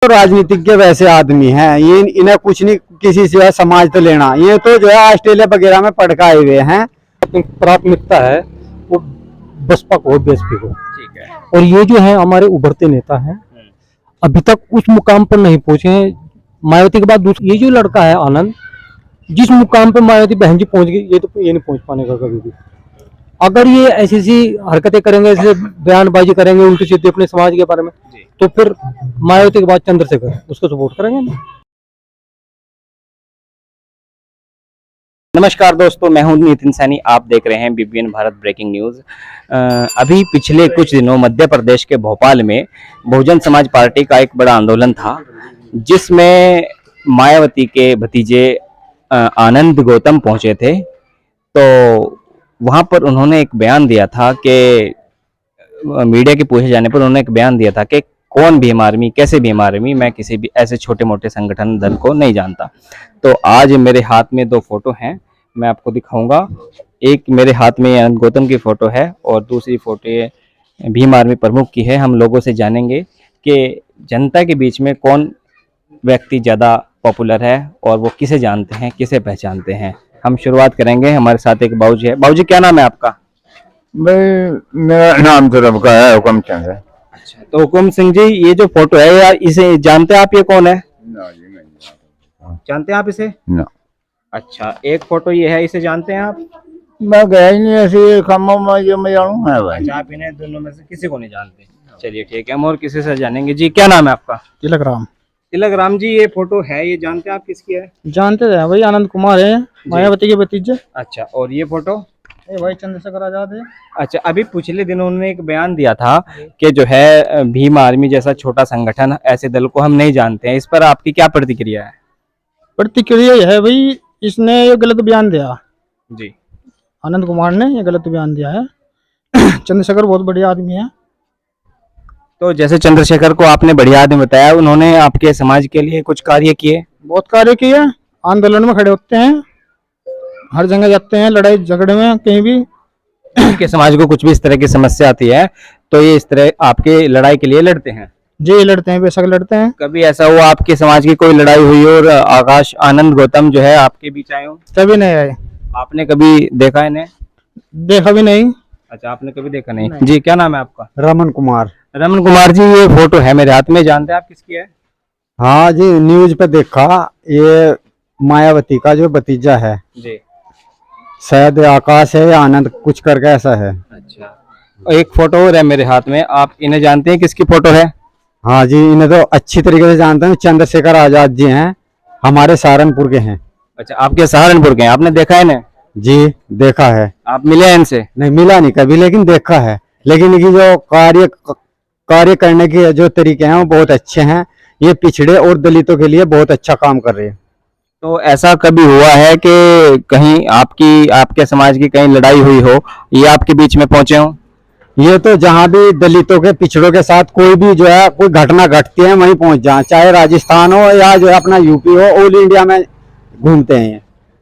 तो राजनीतिक के वैसे आदमी हैं, ये इन्हें कुछ नहीं किसी से समाज तो लेना। ये तो जो है ऑस्ट्रेलिया वगैरह में पढ़ के आए हुए हैं। प्राथमिकता है वो बसपा को, बीएसपी को। ठीक है। और ये जो है हमारे उभरते नेता हैं, अभी तक उस मुकाम पर नहीं पहुंचे हैं। मायावती के बाद ये जो लड़का है आनंद, जिस मुकाम पर मायावती बहन जी पहुंच गई, ये नहीं पहुंच पाने का कभी भी। अगर ये ऐसी हरकतें करेंगे, ऐसे बयानबाजी करेंगे उल्टी सीधी अपने समाज के बारे में, तो फिर मायावती के बाद चंद्रशेखर उसको सपोर्ट करेंगे। नमस्कार दोस्तों, मैं हूं नितिन सैनी। आप देख रहे हैं बीबीएन भारत ब्रेकिंग न्यूज। अभी पिछले कुछ दिनों मध्य प्रदेश के भोपाल में बहुजन समाज पार्टी का एक बड़ा आंदोलन था, जिसमें मायावती के भतीजे आनंद गौतम पहुंचे थे। तो वहां पर उन्होंने एक बयान दिया था कि मीडिया के पूछे जाने पर उन्होंने एक बयान दिया था कि कौन भीम आर्मी, कैसे भीम आर्मी, मैं किसी भी ऐसे छोटे मोटे संगठन दल को नहीं जानता। तो आज मेरे हाथ में दो फोटो हैं, मैं आपको दिखाऊंगा। एक मेरे हाथ में आनंद गौतम की फोटो है और दूसरी फोटो भीम आर्मी प्रमुख की है। हम लोगों से जानेंगे कि जनता के बीच में कौन व्यक्ति ज़्यादा पॉपुलर है और वो किसे जानते हैं, किसे पहचानते हैं। हम शुरुआत करेंगे। हमारे साथ एक बाबूजी है। बाबूजी, क्या नाम है आपका? भाई मेरा नाम तो रब का है, हुक्म चंद है। अच्छा, तो हुकुम सिंह जी, ये जो फोटो है यार, इसे जानते हैं आप? ये कौन है? ना जी, नहीं जानते हैं आप इसे? ना, अच्छा, एक फोटो ये है, इसे जानते हैं आप? मैं गया ही नहीं ऐसे कामों में जो मैं जानू है भाई। अच्छा, आप इन्हें दोनों में से किसी को नहीं जानते। चलिए ठीक है, हम और किसी से जानेंगे। जी, क्या नाम है आपका? तिलक राम। तिलक राम जी, ये फोटो है, ये जानते हैं आप किसकी है? जानते हैं भाई, आनंद कुमार है, मायावती के भतीजे। अच्छा, और ये फोटो? भाई चंद्रशेखर आजाद है। अच्छा, अभी पिछले दिनों उन्होंने एक बयान दिया था कि जो है भीम आर्मी जैसा छोटा संगठन, ऐसे दल को हम नहीं जानते हैं। इस पर आपकी क्या प्रतिक्रिया है? प्रतिक्रिया यह है भाई, इसने ये गलत बयान दिया। जी, आनंद कुमार ने ये गलत बयान दिया है। चंद्रशेखर बहुत बढ़िया आदमी है। तो जैसे चंद्रशेखर को आपने बढ़िया आदमी बताया, उन्होंने आपके समाज के लिए कुछ कार्य किए? बहुत कार्य किए, आंदोलन में खड़े होते हैं, हर जगह जाते हैं, लड़ाई झगड़े में कहीं भी। आपके समाज को कुछ भी इस तरह की समस्या आती है तो ये इस तरह आपके लड़ाई के लिए लड़ते हैं? जी लड़ते हैं, बेशक लड़ते हैं। कभी ऐसा हुआ आपके समाज की कोई लड़ाई हुई और आकाश आनंद गौतम जो है आपके बीच आए हो? कभी नहीं आए। आपने कभी देखा इन्हें? देखा भी नहीं। अच्छा, आपने कभी देखा नहीं। जी, क्या नाम है आपका? रमन कुमार। रमन कुमार जी, ये फोटो है मेरे हाथ में, जानते हैं आप किसकी है? हाँ जी, न्यूज पे देखा, ये मायावती का जो भतीजा है, जी। शायद आकाश है या आनंद कुछ करके ऐसा है। अच्छा, और एक फोटो और है मेरे हाथ में, आप इन्हें जानते हैं किसकी फोटो है? हाँ जी, इन्हें तो अच्छी तरीके से जानते हैं। चंद्रशेखर आजाद जी हैं, हमारे सहारनपुर के हैं। अच्छा, आपके सहारनपुर के हैं, आपने देखा है इन्हें? जी देखा है। आप मिले हैं इनसे? नहीं, मिला नहीं कभी, लेकिन देखा है। लेकिन इनकी जो कार्य करने के जो तरीके हैं वो बहुत अच्छे हैं। ये पिछड़े और दलितों के लिए बहुत अच्छा काम कर रहे हैं। तो ऐसा कभी हुआ है कि कहीं आपके समाज की कहीं लड़ाई हुई हो, ये आपके बीच में पहुंचे हो? ये तो जहाँ भी दलितों के पिछड़ों के साथ कोई भी जो है कोई घटना घटती है वहीं पहुंच जाए, चाहे राजस्थान हो या जो है अपना यूपी हो, ऑल इंडिया में घूमते हैं।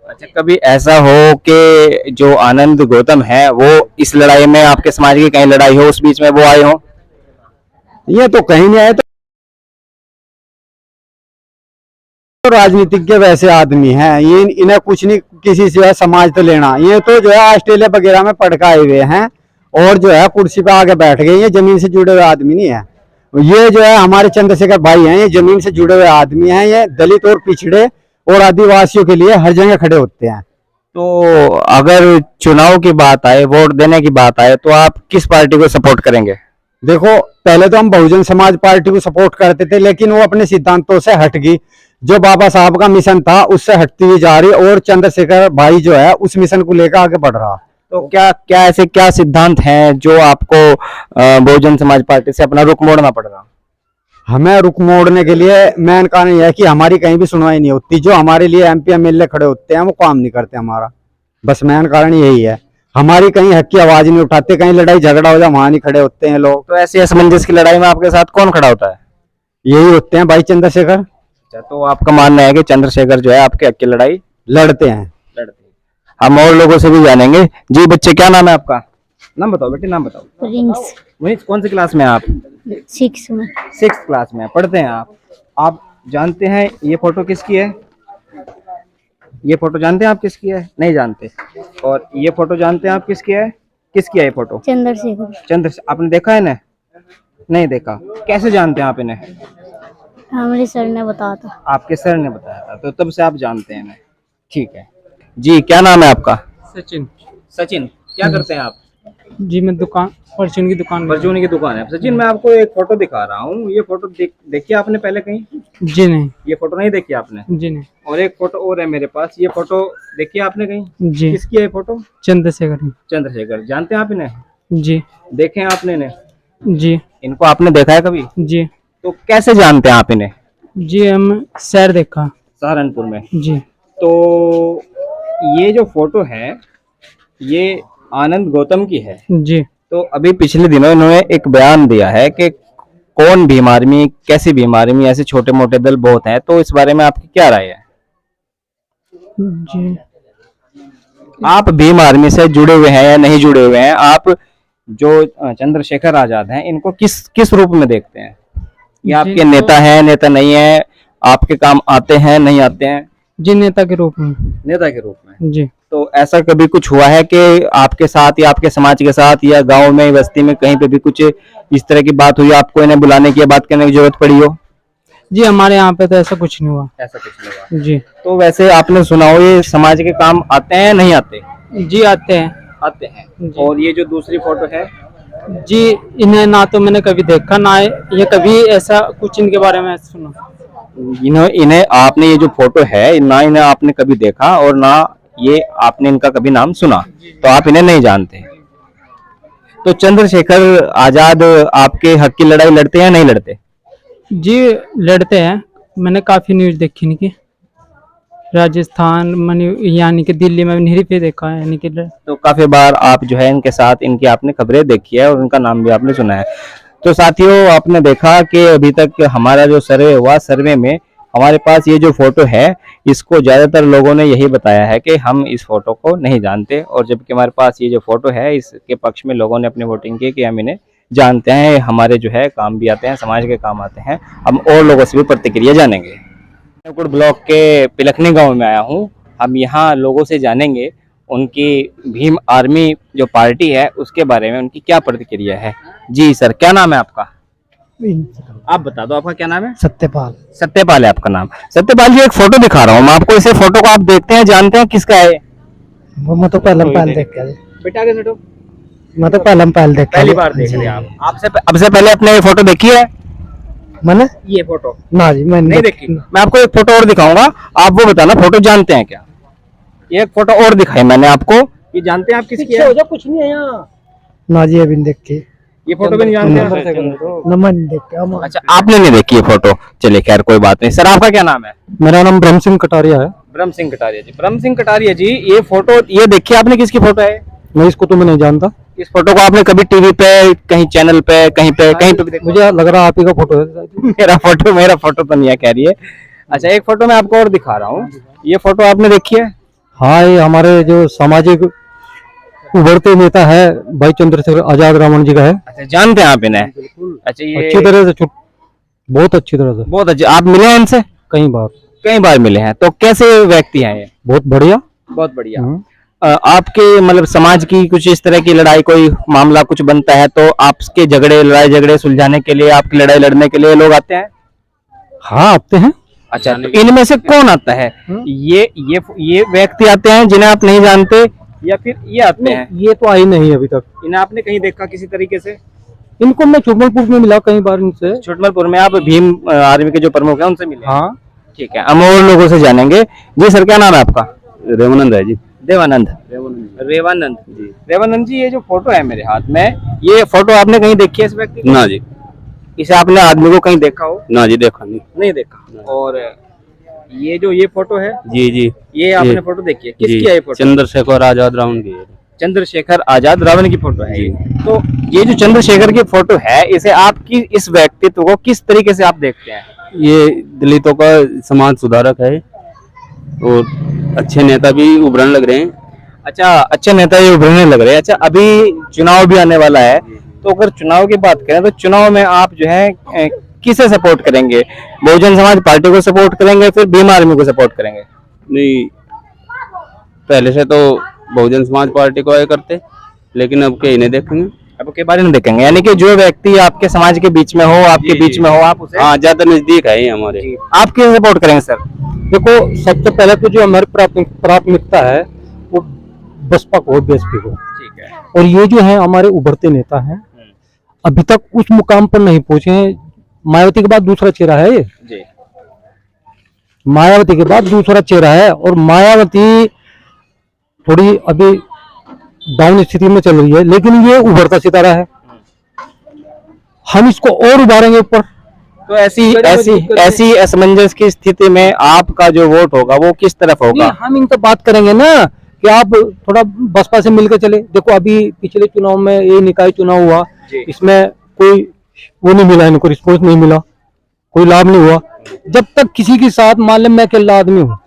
अच्छा, कभी ऐसा हो कि जो आनंद गौतम है वो इस लड़ाई में, आपके समाज की कहीं लड़ाई हो, उस बीच में वो आए हो? ये तो कहीं नहीं आए। तो राजनीतिक के वैसे आदमी हैं, ये इन्हें कुछ नहीं किसी से समाज तो लेना। ये तो जो है ऑस्ट्रेलिया वगैरह में पढ़ के आए हुए हैं और जो है कुर्सी पे आके बैठ गए। ये जमीन से जुड़े हुए आदमी नहीं है। ये जो है हमारे चंद्रशेखर भाई हैं, ये जमीन से जुड़े हुए आदमी हैं। ये दलित और पिछड़े और आदिवासियों के लिए हर जगह खड़े होते हैं। तो अगर चुनाव की बात आए, वोट देने की बात आए, तो आप किस पार्टी को सपोर्ट करेंगे? देखो, पहले तो हम बहुजन समाज पार्टी को सपोर्ट करते थे, लेकिन वो अपने सिद्धांतों से हट गई। जो बाबा साहब का मिशन था उससे हटती हुई जा रही, और चंद्रशेखर भाई जो है उस मिशन को लेकर आगे बढ़ रहा। तो क्या ऐसे क्या सिद्धांत हैं जो आपको बहुजन समाज पार्टी से अपना रुख मोड़ना पड़ रहा? हमें रुख मोड़ने के लिए मेन कारण यह है कि हमारी कहीं भी सुनवाई नहीं होती। जो हमारे लिए एमपी एमएलए खड़े होते हैं वो काम नहीं करते हमारा, बस मेन कारण यही है। हमारी कहीं हक की आवाज नहीं उठाते, कहीं लड़ाई झगड़ा हो जाए वहां नहीं खड़े होते हैं लोग। तो ऐसी असमंजस की लड़ाई में आपके साथ कौन खड़ा होता है? यही होते हैं भाई चंद्रशेखर। अच्छा, तो आपका मानना है कि चंद्रशेखर जो है आपके हक की लड़ाई लड़ते हैं। हम और लोगों से भी जानेंगे। जी बच्चे, क्या नाम है आपका? नाम बताओ बेटे, नाम बताओ। रिंग्स। वही कौन सी क्लास में हैं आप? 6 में। 6th क्लास में पढ़ते हैं आप? आप जानते हैं ये फोटो किसकी है? ये फोटो जानते हैं आप किसकी है? नहीं जानते। और ये फोटो जानते हैं आप किसकी है? किसकी है ये फोटो? चंद्रशेखर। आपने देखा है इन्हें? नहीं देखा। कैसे जानते हैं आप इन्हें? हमारे सर ने बताया था। आपके सर ने बताया था, तो तब से आप जानते हैं इन्हें। ठीक है जी, क्या नाम है आपका? सचिन। सचिन। क्या करते हैं आप? जी मैं दुकान परचून की दुकान परचूनी की दुकान है। सचिन, मैं आपको एक फोटो दिखा रहा हूँ। ये फोटो देखी आपने पहले कहीं? जी नहीं। ये फोटो नहीं देखी आपने? जी नहीं। और एक फोटो और है मेरे पास। ये फोटो देखी आपने कहीं? जी। किसकी है ये फोटो? चंद्रशेखर। चंद्रशेखर। जानते हैं आप इन्हें? जी। देखे हैं आपने इन्हें? जी। इनको आपने देखा है कभी? जी। तो कैसे जानते हैं आप इन्हें? जी हम शहर देखा। सहारनपुर में। जी। तो ये जो फोटो है ये आनंद गौतम की है। जी। तो अभी पिछले दिनों इन्होंने एक बयान दिया है कि कौन भीम आर्मी, कैसी भीम आर्मी, ऐसे छोटे मोटे दल बहुत हैं। तो इस बारे में आपकी क्या राय है? जी। आप भीम आर्मी से जुड़े हुए हैं या नहीं जुड़े हुए हैं? आप जो चंद्रशेखर आजाद हैं इनको किस रूप में देखते हैं? ये आपके नेता हैं, नेता नहीं है, आपके काम आते हैं, नहीं आते हैं? जी नेता के रूप में। नेता के रूप में। जी। तो ऐसा कभी कुछ हुआ है कि आपके साथ या आपके समाज के साथ या गांव में, बस्ती में कहीं पे भी कुछ इस तरह की बात हुई, आपको इन्हें बुलाने की या बात करने की जरूरत पड़ी हो? जी हमारे यहाँ पे तो ऐसा कुछ नहीं हुआ। ऐसा कुछ नहीं हुआ। जी। तो वैसे आपने सुना हो ये समाज के काम आते हैं, नहीं आते? जी आते हैं। आते हैं। जी। और ये जो दूसरी फोटो है? जी इन्हें ना तो मैंने कभी देखा, ना ये कभी ऐसा कुछ इनके बारे में सुना। इन्हें आपने ये जो फोटो है ना, इन्हें आपने कभी देखा और ना ये आपने इनका कभी नाम सुना, तो आप इन्हें नहीं जानते। तो चंद्रशेखर आजाद आपके हक की लड़ाई लड़ते हैं या नहीं लड़ते? जी लड़ते हैं। मैंने काफी न्यूज देखी इनकी, राजस्थान यानी कि दिल्ली में नहीं पे देखा है यानी कि। तो काफी बार आप जो है इनके साथ, इनकी आपने खबरें देखी है और उनका नाम भी आपने सुना है। तो साथियों, आपने देखा कि अभी तक हमारा जो सर्वे हुआ, सर्वे में हमारे पास ये जो फोटो है इसको ज्यादातर लोगों ने यही बताया है कि हम इस फोटो को नहीं जानते, और जबकि हमारे पास ये जो फोटो है इसके पक्ष में लोगों ने अपनी वोटिंग की कि हम इन्हें जानते हैं, हमारे जो है काम भी आते हैं, समाज के काम आते हैं। हम और लोगों से भी प्रतिक्रिया जानेंगे। कुड़ ब्लॉक के पिलखनी गांव में आया हूं। हम यहां लोगों से जानेंगे उनकी भीम आर्मी जो पार्टी है उसके बारे में उनकी क्या प्रतिक्रिया है। जी सर, क्या नाम है आपका? आप बता दो, आपका क्या नाम है? सत्यपाल। सत्यपाल है आपका नाम। सत्यपाल जी, एक फोटो दिखा रहा हूँ मैं आपको। इसे फोटो को आप देखते हैं, जानते हैं किसका है? वो मैं तो पहले देख के बेटा आगे बैठो। मैं तो पहले देख पहली बार देख रहे हैं आप? आपसे अब से पहले अपने ये फोटो देखी है? मैंने ये फोटो ना जी मैंने नहीं देखी। मैं आपको एक फोटो और दिखाऊंगा, आप वो बताना फोटो जानते हैं क्या। एक फोटो और दिखाई मैंने आपको, ये जानते हैं आप किसकी है? कुछ नहीं है यहाँ। ना जी अभी देख के ये फोटो भी नहीं जानते हैं? देख के। अच्छा, आपने नहीं देखी ये फोटो, चलिए खैर कोई बात नहीं। सर, आपका क्या नाम है? मेरा नाम ब्रह्म सिंह कटारिया है। ब्रह्म सिंह कटारिया जी। ब्रह्म सिंह कटारिया जी, ये फोटो ये देखिए आपने, किसकी फोटो है? मैं इसको तो मैं नहीं जानता। इस फोटो को आपने कभी टीवी पे, कहीं चैनल पे, कहीं पे भी देखा? मुझे लग रहा है आप ही का फोटो है। मेरा फोटो तो नहीं है, कह रही है। अच्छा, एक फोटो मैं आपको और दिखा रहा हूँ। ये फोटो आपने देखी है? हाँ, ये हमारे जो सामाजिक उभरते नेता है भाई चंद्रशेखर आजाद रावण जी का है। अच्छा, जानते हैं आप इन्हें? अच्छा, ये अच्छी तरह से बहुत अच्छी तरह से। बहुत अच्छे। आप मिले हैं इनसे? कई बार मिले हैं। तो कैसे व्यक्ति हैं ये? बहुत बढ़िया। बहुत बढ़िया। आपके मतलब समाज की कुछ इस तरह की लड़ाई, कोई मामला कुछ बनता है तो आपके लड़ाई झगड़े सुलझाने के लिए, आपकी लड़ाई लड़ने के लिए लोग आते हैं? हाँ आते हैं। अच्छा, तो इनमें से कौन आता है? ये व्यक्ति आते हैं जिन्हें आप नहीं जानते, या फिर ये आते हैं? ये तो आई नहीं अभी तक। इन्हें आपने कहीं देखा किसी तरीके से? इनको मैं छोटमलपुर में मिला कई बार इनसे। छोटमलपुर में आप भीम आर्मी के जो प्रमुख हैं उनसे मिले? हाँ। ठीक है, हम और लोगों से जानेंगे। जी सर, क्या नाम है आपका? रेवानंद है जी। देवानंद। रेवानंद जी। रेवानंद जी, ये जो फोटो है मेरे हाथ में, ये फोटो आपने कहीं देखी है इस व्यक्ति को? ना जी। इसे आपने आदमी को कहीं देखा हो? ना जी, देखा नहीं। नहीं देखा। और ये फोटो है? जी जी, ये आपने फोटो देखी है? किसकी है ये फोटो? चंद्रशेखर आजाद रावण की है। चंद्रशेखर आजाद रावण की फोटो है ये। तो ये जो चंद्रशेखर की फोटो है, इसे आपकी इस व्यक्तित्व को किस तरीके से आप देखते हैं? ये दलितों का समाज सुधारक है और अच्छे नेता भी उभरने लग रहे हैं। अच्छा, अच्छे नेता ये उभरने लग रहे हैं। अच्छा, अभी चुनाव भी आने वाला है, तो अगर चुनाव की बात करें तो चुनाव में आप जो है किसे सपोर्ट करेंगे? बहुजन समाज पार्टी को सपोर्ट करेंगे फिर भीम आर्मी को सपोर्ट करेंगे? नहीं, पहले से तो बहुजन समाज पार्टी को आया करते, लेकिन अब के इन्हें देखेंगे। अब के बारे में देखेंगे, यानी कि जो व्यक्ति आपके समाज के बीच में हो, आपके बीच में हो, आप उसे हाँ, ज्यादा नजदीक है ये हमारे। आप किसे सपोर्ट करेंगे सर? देखो, सबसे पहले तो जो हमारी प्राथमिकता है वो बसपा को, बीएसपी को। ठीक है। और ये जो है हमारे उभरते नेता हैं, अभी तक उस मुकाम पर नहीं पहुंचे हैं। मायावती के बाद दूसरा चेहरा है ये, जी। मायावती के बाद दूसरा चेहरा है। और मायावती थोड़ी अभी डाउन स्थिति में चल रही है, लेकिन ये उभरता सितारा है, हम इसको और उभारेंगे ऊपर। तो ऐसी असमंजस की स्थिति में आपका जो वोट होगा वो किस तरफ होगा? हम इनसे बात करेंगे ना कि आप थोड़ा बसपा से मिलकर चले। देखो, अभी पिछले चुनाव में ये निकाय चुनाव हुआ, इसमें कोई वो नहीं मिला, इनको रिस्पॉन्स नहीं मिला, कोई लाभ नहीं हुआ। जब तक किसी के साथ, मान लें मैं अकेला आदमी हूँ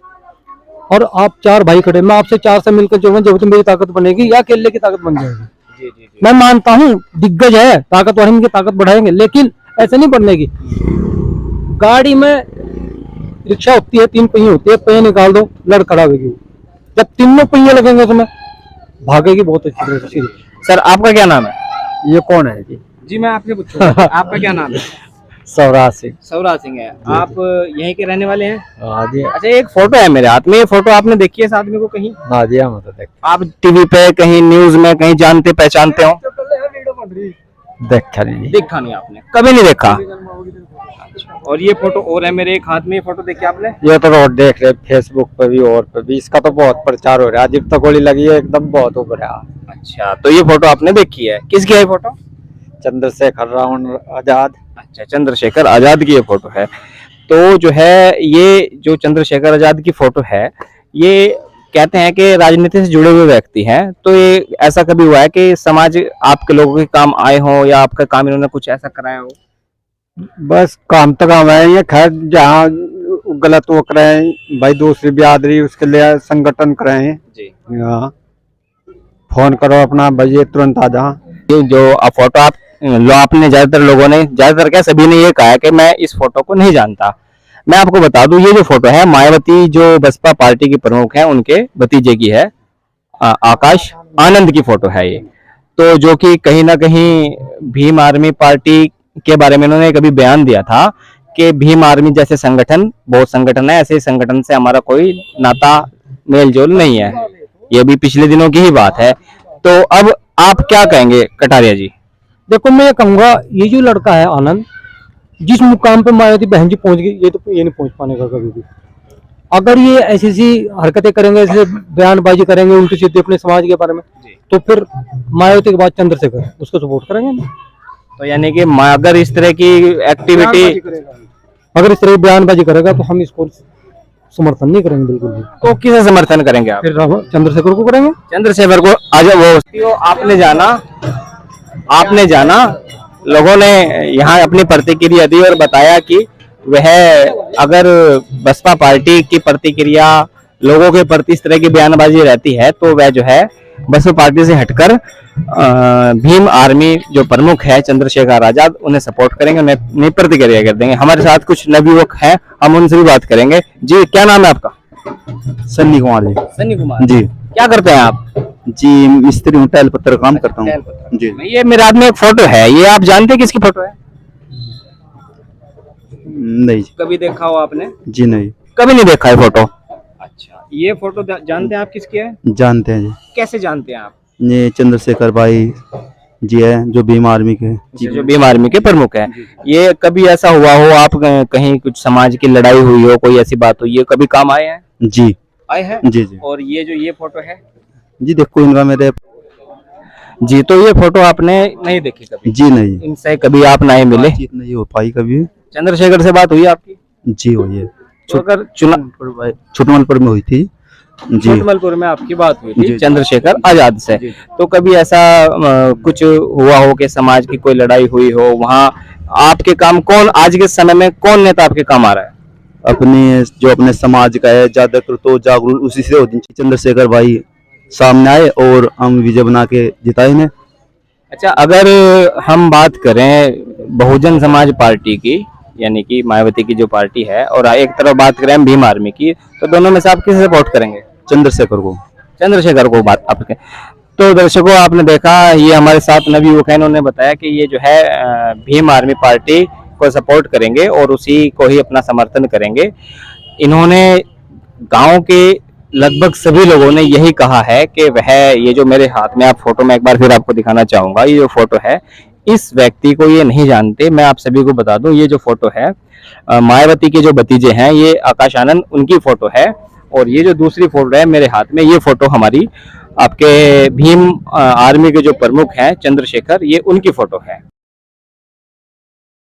और आप 4 भाई खड़े, मैं आपसे 4 से मिलकर चलूंगा, जब तो मेरी ताकत बनेगी या अकेले की ताकत बन जाएगी। मैं मानता हूँ दिग्गज है, ताकतवर, इनकी ताकत बढ़ाएंगे, लेकिन ऐसे नहीं बनने की। गाड़ी में रिक्शा होती है, 3 पहिए होते हैं, पहिए निकाल दो, लड़ खड़ा होगी। जब तीनों पहिए लगेंगे उसमें भागेगी बहुत अच्छी तरह से। सर आपका क्या नाम है? ये कौन है जी? जी मैं आपसे पूछूंगा आपका क्या नाम है? सौराज सिंह। सौराज सिंह है। आप यहीं के रहने वाले हैं? हाँ जी। अच्छा, एक फोटो है मेरे हाथ में, ये फोटो आपने देखी है इस आदमी को कहीं? हाँ जी, हम तो देख आप टीवी पे, कहीं न्यूज में, कहीं जानते पहचानते हो? देखा नहीं। देखा नहीं आपने, कभी नहीं देखा? और ये फोटो और है मेरे एक हाथ में, ये फोटो देखी आपने? ये तो रोड देख रहे, फेसबुक पे भी और पे भी इसका तो बहुत प्रचार हो रहा है। अजीब तक गोली लगी है, एकदम बहुत उभर रहा। अच्छा, तो ये फोटो आपने देखी है, किसकी है ये फोटो? चंद्रशेखर रावण आजाद। अच्छा, चंद्रशेखर आजाद की ये फोटो है। तो जो है ये जो चंद्रशेखर आजाद की फोटो है, ये कहते हैं कि राजनीति से जुड़े हुए व्यक्ति हैं। तो ये ऐसा कभी हुआ है कि समाज आपके लोगों के काम आए हों या आपका काम इन्होंने कुछ ऐसा कराया हो? बस काम तो काम है ये, खैर जहाँ गलत वो कराए भाई, दूसरी बिरादरी उसके लिए संगठन कराए जी। हाँ, फोन करो अपना भाई, ये तुरंत आ जा। ये जो फोटो आप आपने ज्यादातर लोगों ने, ज्यादातर क्या सभी ने ये कहा है कि मैं इस फोटो को नहीं जानता। मैं आपको बता दूं, ये जो फोटो है मायावती जो बसपा पार्टी की प्रमुख है, उनके भतीजे की है, आकाश आनंद की फोटो है ये। तो जो कि कहीं ना कहीं भीम आर्मी पार्टी के बारे में इन्होंने कभी बयान दिया था कि भीम आर्मी जैसे संगठन, बहुत संगठन है, ऐसे संगठन से हमारा कोई नाता मेल जोल नहीं है। ये भी पिछले दिनों की ही बात है। तो अब आप क्या कहेंगे कटारिया जी? देखो, मैं ये कहूंगा, ये जो लड़का है आनंद, जिस मुकाम पे मायावती बहन जी पहुंच गई, ये तो ये नहीं पहुंच पाने का कभी भी। अगर ये ऐसी सी हरकतें करेंगे, ऐसे बयानबाजी करेंगे उल्टी सीधी अपने समाज के बारे में, तो फिर मायावती के बाद चंद्रशेखर उसको सपोर्ट करेंगे ना। तो यानी कि अगर इस तरह की एक्टिविटी, अगर इस तरह की बयानबाजी करेगा तो हम इसको समर्थन नहीं करेंगे बिल्कुल भी। तो किसे समर्थन करेंगे आप? फिर चंद्रशेखर को करेंगे। चंद्रशेखर को। आज वो आपने जाना लोगों ने यहाँ अपनी प्रतिक्रिया दी और बताया कि वह अगर बसपा पार्टी की प्रतिक्रिया लोगों के प्रति इस तरह की बयानबाजी रहती है तो वह जो है बसपा पार्टी से हटकर भीम आर्मी जो प्रमुख है चंद्रशेखर आजाद, उन्हें सपोर्ट करेंगे, उन्हें प्रतिक्रिया कर देंगे। हमारे साथ कुछ नवयुवक हैं, हम उनसे भी बात करेंगे। जी, क्या नाम है आपका? सन्नी कुमार जी। सन्नी कुमार जी। क्या करते हैं आप? जी, मिस्त्री हूँ, टाइल पत्थर काम करता हूँ जी। ये मेरे हाथ में एक फोटो है, ये आप जानते हैं किसकी फोटो है? नहीं कभी देखा हो आपने? जी नहीं, कभी नहीं देखा है फोटो। अच्छा, ये फोटो जानते हैं आप किसकी है? जानते हैं जी। कैसे जानते हैं आप? ये चंद्रशेखर भाई जी है, जो भीम आर्मी के जो भीम आर्मी के प्रमुख है। ये कभी ऐसा हुआ हो आप कहीं कुछ समाज की लड़ाई हुई हो, कोई ऐसी बात हुई है, कभी काम आए हैं? जी आए हैं जी जी और ये जो ये फोटो है जी, देखो इनका मेरे जी, तो ये फोटो आपने नहीं देखी कभी? जी नहीं, इनसे कभी आप नहीं मिले? बातचीत नहीं हो पाई कभी। चंद्रशेखर से बात हुई आपकी? जी हुई है, तो अगर चुनाव छोटमलपुर में हुई थी जी। छोटमलपुर में आपकी बात हुई थी जी। चंद्रशेखर आजाद से। तो कभी ऐसा कुछ हुआ हो कि समाज की कोई लड़ाई हुई हो, वहाँ आपके काम कौन, आज के समय में कौन नेता आपके काम आ रहा है? अपने जो अपने समाज का है, ज्यादातर तो जागरूक उसी से होती। चंद्रशेखर भाई सामने आए और हम विजय बना के जिताए ने। अच्छा, अगर हम बात करें बहुजन समाज पार्टी की, यानी कि मायावती की जो पार्टी है, और एक तरफ बात करें हम भीम आर्मी की, तो दोनों में से आप किसे सपोर्ट करेंगे? चंद्रशेखर को। चंद्रशेखर को बात आपके। तो दर्शकों, आपने देखा, ये हमारे साथ नवयुवक हैं, इन्होंने बताया कि ये जो है भीम आर्मी पार्टी को सपोर्ट करेंगे और उसी को ही अपना समर्थन करेंगे। इन्होंने गांव के लगभग सभी लोगों ने यही कहा है कि वह, ये जो मेरे हाथ में आप फोटो में एक बार फिर आपको दिखाना चाहूंगा, ये जो फोटो है, इस व्यक्ति को ये नहीं जानते। मैं आप सभी को बता दूं, ये जो फोटो है मायावती के जो भतीजे हैं, ये आकाश आनंद, उनकी फोटो है। और ये जो दूसरी फोटो है मेरे हाथ में, ये फोटो हमारी आपके भीम आर्मी के जो प्रमुख हैं चंद्रशेखर, ये उनकी फोटो है।